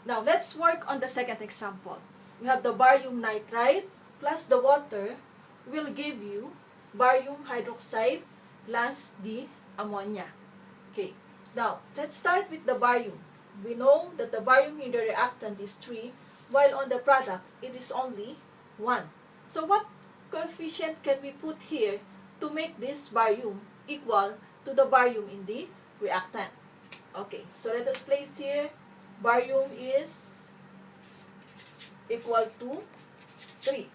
Now, let's work on the second example. We have the barium nitride plus the water will give you barium hydroxide plus the ammonia. Okay, now let's start with the barium. We know that the barium in the reactant is 3, while on the product it is only 1. So what coefficient can we put here to make this barium equal to the barium in the reactant? Okay, so let us place here barium is equal to 3.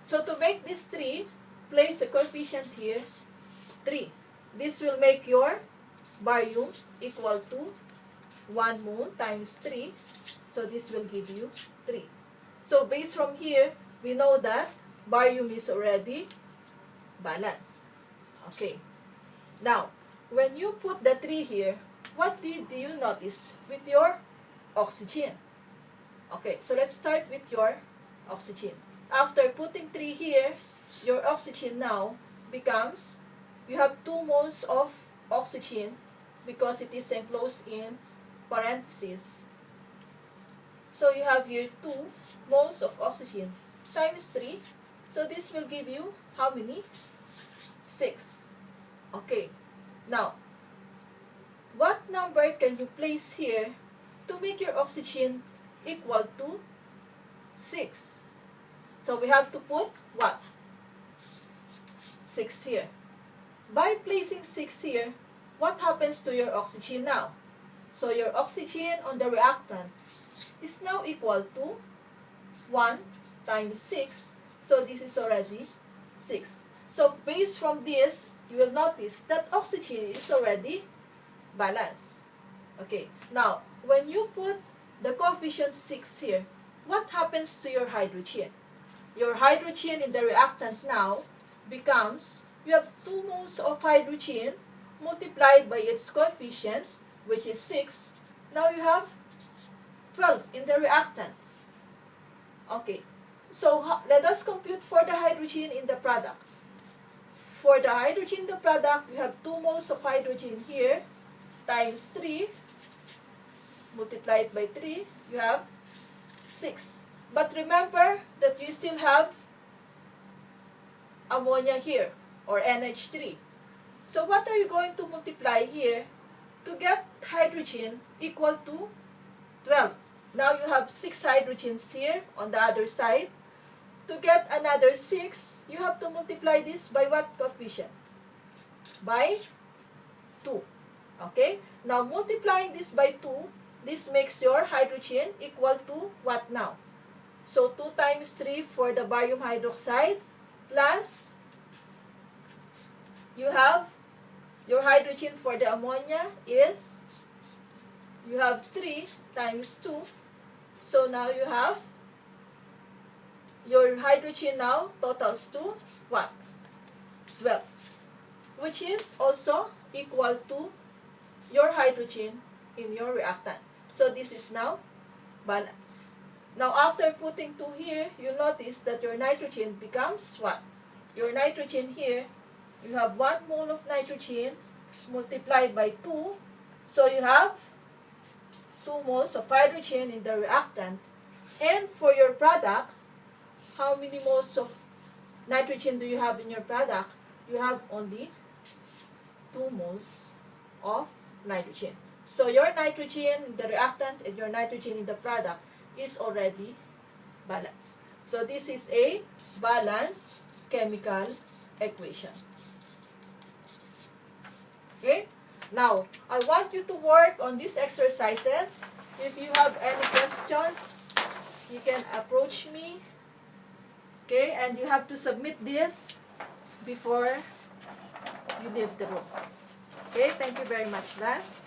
So to make this 3, place a coefficient here, 3. This will make your barium equal to 1 mole times 3. So this will give you 3. So based from here, we know that barium is already balanced. Okay. Now, when you put the 3 here, what do you notice with your oxygen? Okay, so let's start with your oxygen. After putting 3 here, your oxygen now becomes, you have 2 moles of oxygen because it is enclosed in parentheses. So you have here 2 moles of oxygen times 3. So this will give you how many? 6. Okay. Now, what number can you place here to make your oxygen equal to 6? So we have to put what? 6 here. By placing 6 here, what happens to your oxygen now? So your oxygen on the reactant is now equal to 1 times 6. So this is already 6. So based from this, you will notice that oxygen is already balanced. Okay. Now, when you put the coefficient 6 here, what happens to your hydrogen? Your hydrogen in the reactant now becomes, you have 2 moles of hydrogen multiplied by its coefficient, which is 6. Now you have 12 in the reactant. Okay. So let us compute for the hydrogen in the product. For the hydrogen in the product, you have 2 moles of hydrogen here times 3 multiplied by 3, you have 6. But remember that you still have ammonia here, or NH3. So what are you going to multiply here to get hydrogen equal to 12? Now you have 6 hydrogens here on the other side. To get another 6, you have to multiply this by what coefficient? By 2. Okay? Now multiplying this by 2, this makes your hydrogen equal to what now? So 2 times 3 for the barium hydroxide plus you have your hydrogen for the ammonia is, you have 3 times 2. So now you have your hydrogen now totals to what? 12. Which is also equal to your hydrogen in your reactant. So this is now balanced. Now after putting 2 here, you notice that your nitrogen becomes what? Your nitrogen here, you have 1 mole of nitrogen multiplied by 2. So you have 2 moles of hydrogen in the reactant. And for your product, how many moles of nitrogen do you have in your product? You have only 2 moles of nitrogen. So your nitrogen in the reactant and your nitrogen in the product is already balanced. So this is a balanced chemical equation. Okay? Now, I want you to work on these exercises. If you have any questions, you can approach me. Okay? And you have to submit this before you leave the room. Okay? Thank you very much, class.